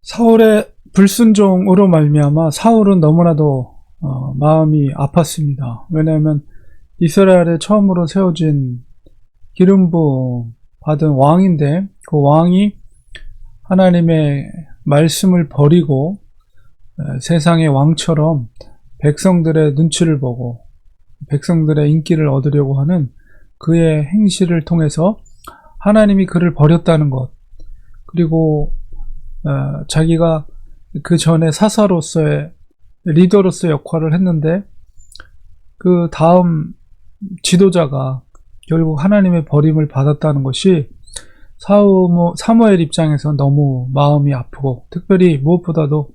사울의 불순종으로 말미암아 사울은 너무나도 마음이 아팠습니다. 왜냐하면 이스라엘에 처음으로 세워진 기름부 받은 왕인데 그 왕이 하나님의 말씀을 버리고 세상의 왕처럼 백성들의 눈치를 보고 백성들의 인기를 얻으려고 하는 그의 행실을 통해서 하나님이 그를 버렸다는 것, 그리고 자기가 그 전에 사사로서의 리더로서의 역할을 했는데 그 다음 지도자가 결국 하나님의 버림을 받았다는 것이 사무엘 입장에서 너무 마음이 아프고, 특별히 무엇보다도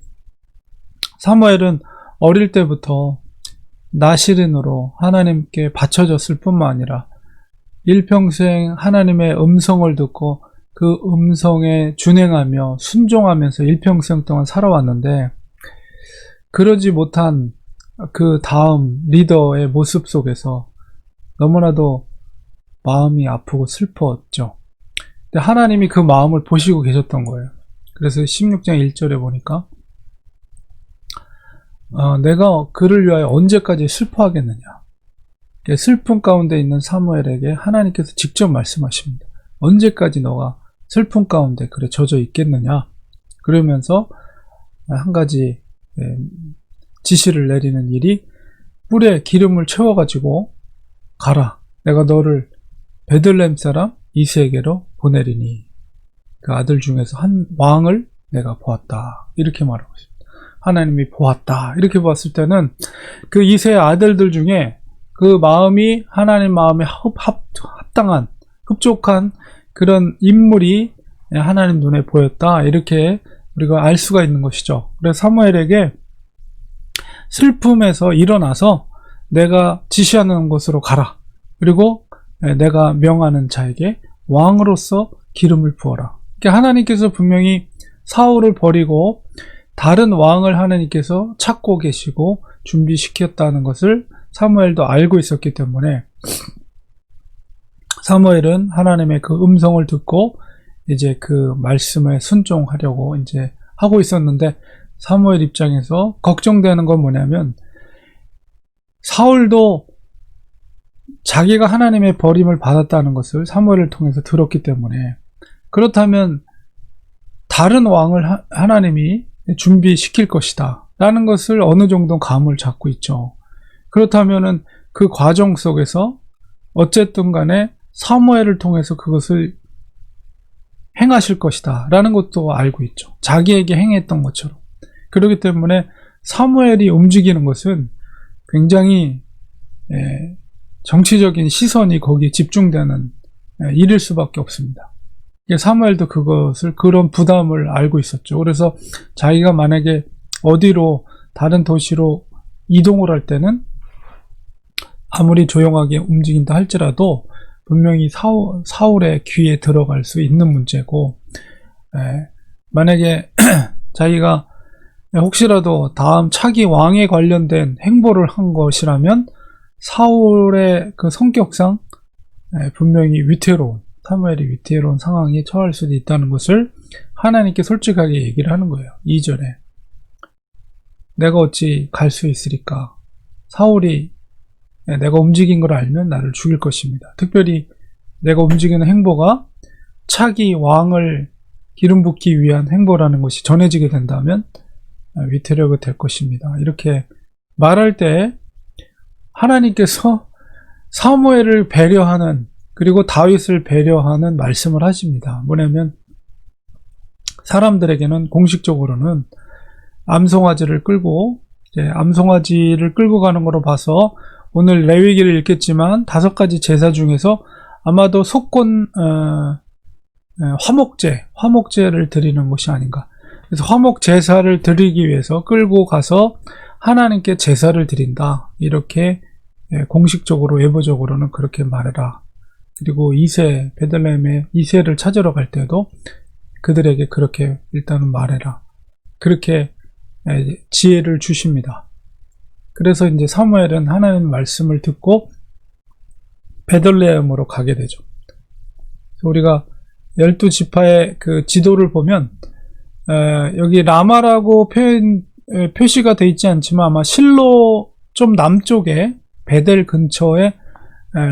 사무엘은 어릴 때부터 나시린으로 하나님께 바쳐졌을 뿐만 아니라 일평생 하나님의 음성을 듣고 그 음성에 준행하며 순종하면서 일평생 동안 살아왔는데, 그러지 못한 그 다음 리더의 모습 속에서 너무나도 마음이 아프고 슬펐죠. 근데 하나님이 그 마음을 보시고 계셨던 거예요. 그래서 16장 1절에 보니까 내가 그를 위하여 언제까지 슬퍼하겠느냐. 슬픔 가운데 있는 사무엘에게 하나님께서 직접 말씀하십니다. 언제까지 너가 슬픔 가운데 그래 젖어 있겠느냐. 그러면서 한 가지 지시를 내리는 일이, 뿔에 기름을 채워가지고 가라. 내가 너를 베들레헴 사람 이새에게로 보내리니 그 아들 중에서 한 왕을 내가 보았다. 이렇게 말하고 있습니다. 하나님이 보았다. 이렇게 봤을 때는 그 이새의 아들들 중에 그 마음이 하나님 마음에 합당한, 흡족한 그런 인물이 하나님 눈에 보였다. 이렇게 우리가 알 수가 있는 것이죠. 그래서 사무엘에게 슬픔에서 일어나서 내가 지시하는 곳으로 가라. 그리고 내가 명하는 자에게 왕으로서 기름을 부어라. 그러니까 하나님께서 분명히 사울을 버리고 다른 왕을 하나님께서 찾고 계시고 준비시켰다는 것을 사무엘도 알고 있었기 때문에 사무엘은 하나님의 그 음성을 듣고 이제 그 말씀에 순종하려고 이제 하고 있었는데, 사무엘 입장에서 걱정되는 건 뭐냐면, 사울도 자기가 하나님의 버림을 받았다는 것을 사무엘을 통해서 들었기 때문에, 그렇다면 다른 왕을 하나님이 준비시킬 것이다 라는 것을 어느 정도 감을 잡고 있죠. 그렇다면은 그 과정 속에서 어쨌든 간에 사무엘을 통해서 그것을 행하실 것이다 라는 것도 알고 있죠. 자기에게 행했던 것처럼. 그렇기 때문에 사무엘이 움직이는 것은 굉장히 정치적인 시선이 거기에 집중되는 일일 수밖에 없습니다. 사무엘도 그런 부담을 알고 있었죠. 그래서 자기가 만약에 어디로, 다른 도시로 이동을 할 때는 아무리 조용하게 움직인다 할지라도 분명히 사울의 귀에 들어갈 수 있는 문제고, 만약에 자기가 혹시라도 다음 차기 왕에 관련된 행보를 한 것이라면 사울의 그 성격상 분명히 사무엘이 위태로운 상황에 처할 수도 있다는 것을 하나님께 솔직하게 얘기를 하는 거예요. 2절에 내가 어찌 갈 수 있으리까. 사울이 내가 움직인 걸 알면 나를 죽일 것입니다. 특별히 내가 움직이는 행보가 차기 왕을 기름 붓기 위한 행보라는 것이 전해지게 된다면 위태롭게 될 것입니다. 이렇게 말할 때 하나님께서 사무엘을 배려하는, 그리고 다윗을 배려하는 말씀을 하십니다. 뭐냐면 사람들에게는 공식적으로는 암송아지를 끌고 가는 거로 봐서 오늘 레위기를 읽겠지만 5가지 제사 중에서 아마도 화목제를 드리는 것이 아닌가. 그래서 화목 제사를 드리기 위해서 끌고 가서 하나님께 제사를 드린다. 이렇게 공식적으로 외부적으로는 그렇게 말해라. 그리고 베들레헴의 이새를 찾으러 갈 때도 그들에게 그렇게 일단은 말해라. 그렇게 지혜를 주십니다. 그래서 이제 사무엘은 하나님의 말씀을 듣고 베들레헴으로 가게 되죠. 우리가 12지파의 그 지도를 보면 여기 라마라고 표시가 되어 있지 않지만 아마 실로 좀 남쪽에 베델 근처에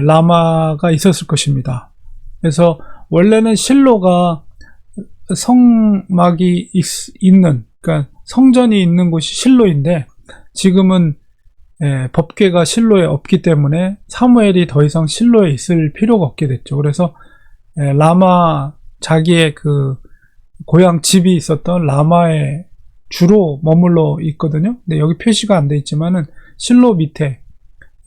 라마가 있었을 것입니다. 그래서 원래는 실로가 성막이 있는, 그러니까 성전이 있는 곳이 실로인데 지금은 법궤가 실로에 없기 때문에 사무엘이 더 이상 실로에 있을 필요가 없게 됐죠. 그래서 라마, 자기의 그 고향 집이 있었던 라마에 주로 머물러 있거든요. 근데 여기 표시가 안 돼 있지만은 실로 밑에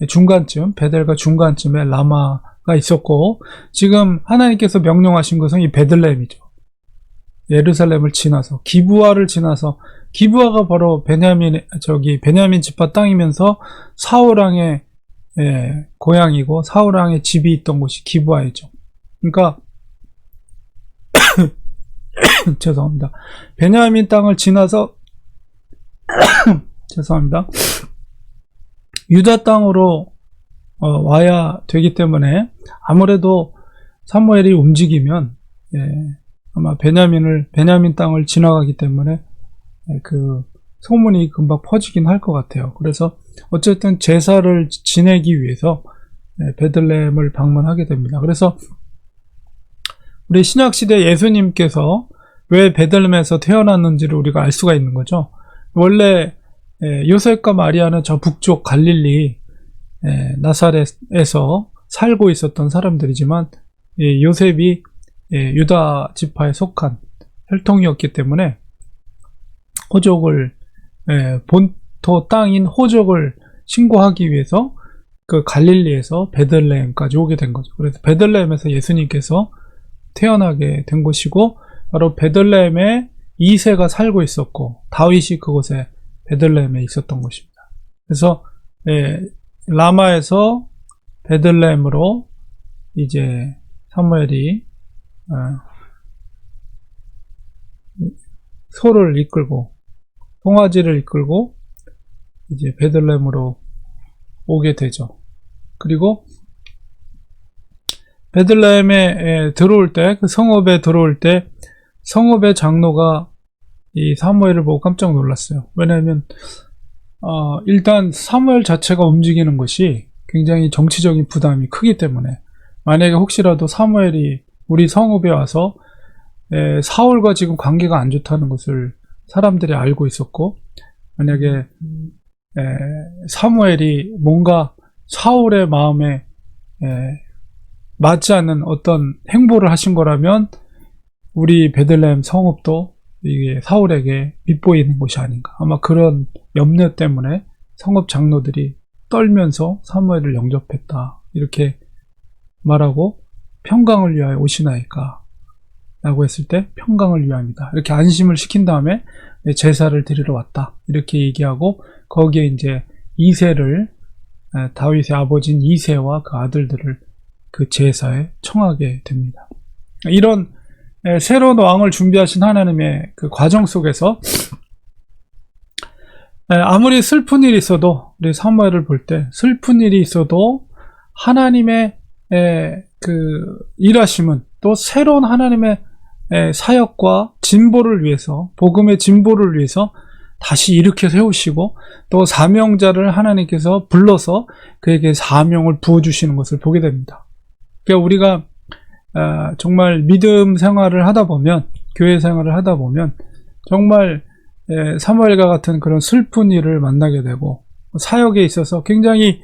중간쯤, 베델과 중간쯤에 라마가 있었고, 지금 하나님께서 명령하신 것은 이 베들레헴이죠. 예루살렘을 지나서, 기브아를 지나서, 기브아가 바로 베냐민 지파 땅이면서 사울왕의 고향이고 사울왕의 집이 있던 곳이 기브아이죠. 그러니까 죄송합니다. 베냐민 땅을 지나서 죄송합니다. 유다 땅으로 와야 되기 때문에 아무래도 사무엘이 움직이면 아마 베냐민 땅을 지나가기 때문에 그 소문이 금방 퍼지긴 할 것 같아요. 그래서 어쨌든 제사를 지내기 위해서 베들레헴을 방문하게 됩니다. 그래서 우리 신약시대 예수님께서 왜 베들레헴에서 태어났는지를 우리가 알 수가 있는 거죠. 원래 요셉과 마리아는 저 북쪽 갈릴리 나사렛에서 살고 있었던 사람들이지만 요셉이 유다 지파에 속한 혈통이었기 때문에 호족을 본토 땅인 호족을 신고하기 위해서 그 갈릴리에서 베들레헴까지 오게 된 거죠. 그래서 베들레헴에서 예수님께서 태어나게 된 곳이고 바로 베들레헴에 2세가 살고 있었고 다윗이 그곳에 베들레헴에 있었던 곳입니다. 그래서 라마에서 베들레헴으로 이제 사무엘이 소를 이끌고 송아지를 이끌고 이제 베들레헴으로 오게 되죠. 그리고 베들레헴에 들어올 때, 그 성읍에 들어올 때 성읍의 장로가 이 사무엘을 보고 깜짝 놀랐어요. 왜냐하면 일단 사무엘 자체가 움직이는 것이 굉장히 정치적인 부담이 크기 때문에 만약에 혹시라도 사무엘이 우리 성읍에 와서 사울과 지금 관계가 안 좋다는 것을 사람들이 알고 있었고, 만약에 사무엘이 뭔가 사울의 마음에 맞지 않는 어떤 행보를 하신 거라면 우리 베들레헴 성읍도 이게 사울에게 밉보이는 것이 아닌가. 아마 그런 염려 때문에 성읍 장로들이 떨면서 사무엘을 영접했다, 이렇게 말하고, 평강을 위하여 오시나이까 라고 했을 때 평강을 위함이다, 이렇게 안심을 시킨 다음에 제사를 드리러 왔다, 이렇게 얘기하고, 거기에 이제 2세를, 다윗의 아버지인 2세와 그 아들들을 그 제사에 청하게 됩니다. 이런 새로운 왕을 준비하신 하나님의 그 과정 속에서 아무리 슬픈 일이 있어도, 우리 사무엘을 볼 때 슬픈 일이 있어도 하나님의 그 일하심은, 또 새로운 하나님의 사역과 진보를 위해서, 복음의 진보를 위해서 다시 일으켜 세우시고, 또 사명자를 하나님께서 불러서 그에게 사명을 부어주시는 것을 보게 됩니다. 그러니까 우리가 정말 믿음 생활을 하다 보면, 교회 생활을 하다 보면 정말 사무엘과 같은 그런 슬픈 일을 만나게 되고, 사역에 있어서 굉장히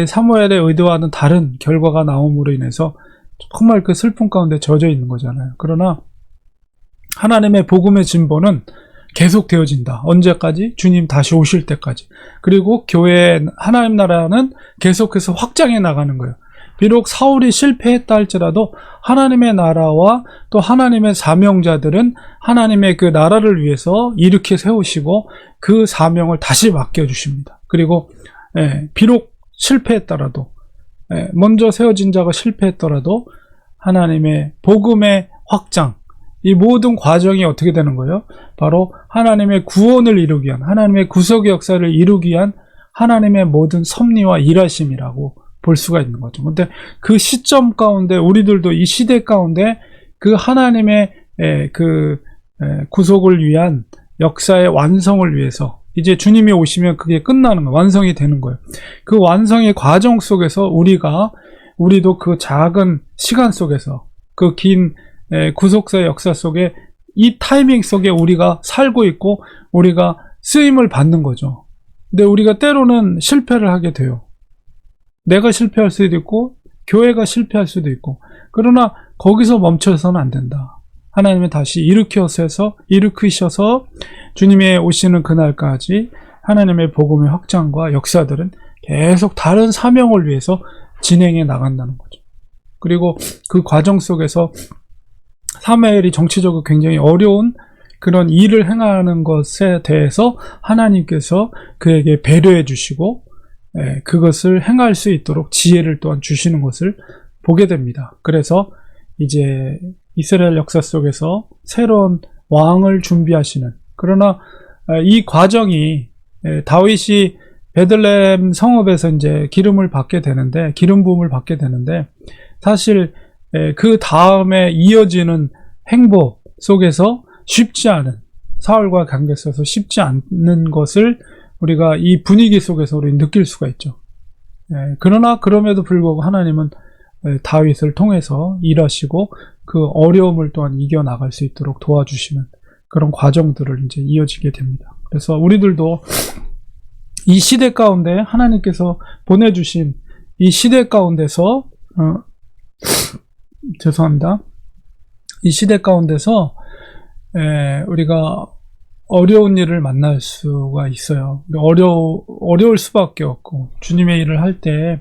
사무엘의 의도와는 다른 결과가 나옴으로 인해서 정말 그 슬픔 가운데 젖어 있는 거잖아요. 그러나 하나님의 복음의 진보는 계속 되어진다. 언제까지? 주님 다시 오실 때까지. 그리고 교회, 하나님 나라는 계속해서 확장해 나가는 거예요. 비록 사울이 실패했다 할지라도 하나님의 나라와 또 하나님의 사명자들은 하나님의 그 나라를 위해서 일으켜 세우시고 그 사명을 다시 맡겨주십니다. 그리고 비록 실패했더라도, 먼저 세워진 자가 실패했더라도 하나님의 복음의 확장, 이 모든 과정이 어떻게 되는 거예요? 바로 하나님의 구원을 이루기 위한, 하나님의 구속의 역사를 이루기 위한 하나님의 모든 섭리와 일하심이라고 볼 수가 있는 거죠. 근데 그 시점 가운데, 우리들도 이 시대 가운데 그 하나님의 그 구속을 위한 역사의 완성을 위해서 이제 주님이 오시면 그게 끝나는 거예요. 완성이 되는 거예요. 그 완성의 과정 속에서 우리도 그 작은 시간 속에서 그 긴 구속사의 역사 속에 이 타이밍 속에 우리가 살고 있고 우리가 쓰임을 받는 거죠. 근데 우리가 때로는 실패를 하게 돼요. 내가 실패할 수도 있고 교회가 실패할 수도 있고, 그러나 거기서 멈춰서는 안 된다. 하나님은 다시 일으키셔서 주님의 오시는 그날까지 하나님의 복음의 확장과 역사들은 계속 다른 사명을 위해서 진행해 나간다는 거죠. 그리고 그 과정 속에서 사무엘이 정치적으로 굉장히 어려운 그런 일을 행하는 것에 대해서 하나님께서 그에게 배려해 주시고 그것을 행할 수 있도록 지혜를 또한 주시는 것을 보게 됩니다. 그래서 이제 이스라엘 역사 속에서 새로운 왕을 준비하시는, 그러나 이 과정이 다윗이 베들레헴 성읍에서 이제 기름 부음을 받게 되는데 사실 그 다음에 이어지는 행보 속에서 쉽지 않은, 사울과 관계 속에서 쉽지 않는 것을 우리가 이 분위기 속에서 우리 느낄 수가 있죠. 그러나 그럼에도 불구하고 하나님은 다윗을 통해서 일하시고 그 어려움을 또한 이겨나갈 수 있도록 도와주시는 그런 과정들을 이제 이어지게 됩니다. 그래서 우리들도 이 시대 가운데 하나님께서 보내주신 이 시대 가운데서 이 시대 가운데서 우리가 어려운 일을 만날 수가 있어요. 어려울 수밖에 없고, 주님의 일을 할 때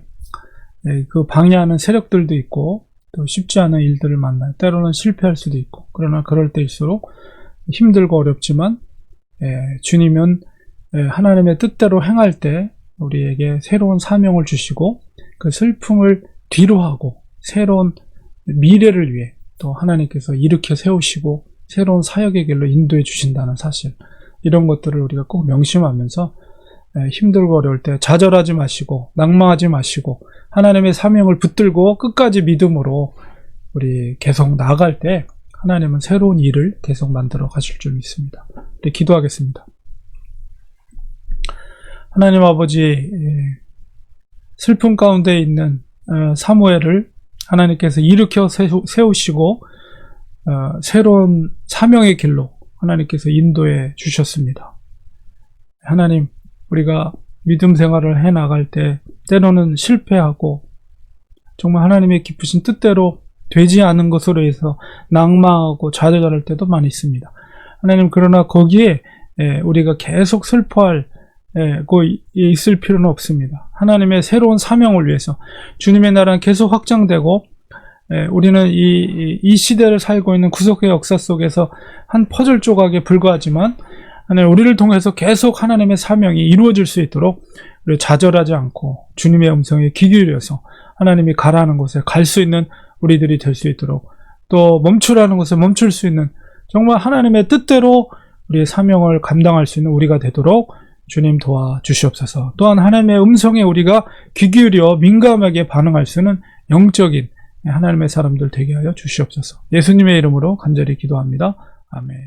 그 방해하는 세력들도 있고 또 쉽지 않은 일들을 만나요. 때로는 실패할 수도 있고, 그러나 그럴 때일수록 힘들고 어렵지만 주님은 하나님의 뜻대로 행할 때 우리에게 새로운 사명을 주시고 그 슬픔을 뒤로하고 새로운 미래를 위해 또 하나님께서 일으켜 세우시고 새로운 사역의 길로 인도해 주신다는 사실, 이런 것들을 우리가 꼭 명심하면서 힘들고 어려울 때 좌절하지 마시고 낙망하지 마시고 하나님의 사명을 붙들고 끝까지 믿음으로 우리 계속 나아갈 때 하나님은 새로운 일을 계속 만들어 가실 줄 믿습니다. 우리 기도하겠습니다. 하나님 아버지, 슬픔 가운데 있는 사무엘을 하나님께서 일으켜 세우시고 새로운 사명의 길로 하나님께서 인도해 주셨습니다. 하나님, 우리가 믿음 생활을 해나갈 때 때로는 실패하고 정말 하나님의 기쁘신 뜻대로 되지 않은 것으로 해서 낭망하고 좌절할 때도 많이 있습니다. 하나님, 그러나 거기에 우리가 계속 슬퍼할 있을 필요는 없습니다. 하나님의 새로운 사명을 위해서 주님의 나라는 계속 확장되고 우리는 이 시대를 살고 있는 구속의 역사 속에서 한 퍼즐 조각에 불과하지만 하나님, 우리를 통해서 계속 하나님의 사명이 이루어질 수 있도록 우리 좌절하지 않고 주님의 음성에 귀 기울여서 하나님이 가라는 곳에 갈 수 있는 우리들이 될 수 있도록, 또 멈추라는 곳에 멈출 수 있는 정말 하나님의 뜻대로 우리의 사명을 감당할 수 있는 우리가 되도록 주님 도와주시옵소서. 또한 하나님의 음성에 우리가 귀 기울여 민감하게 반응할 수 있는 영적인 하나님의 사람들 되게 하여 주시옵소서. 예수님의 이름으로 간절히 기도합니다. 아멘.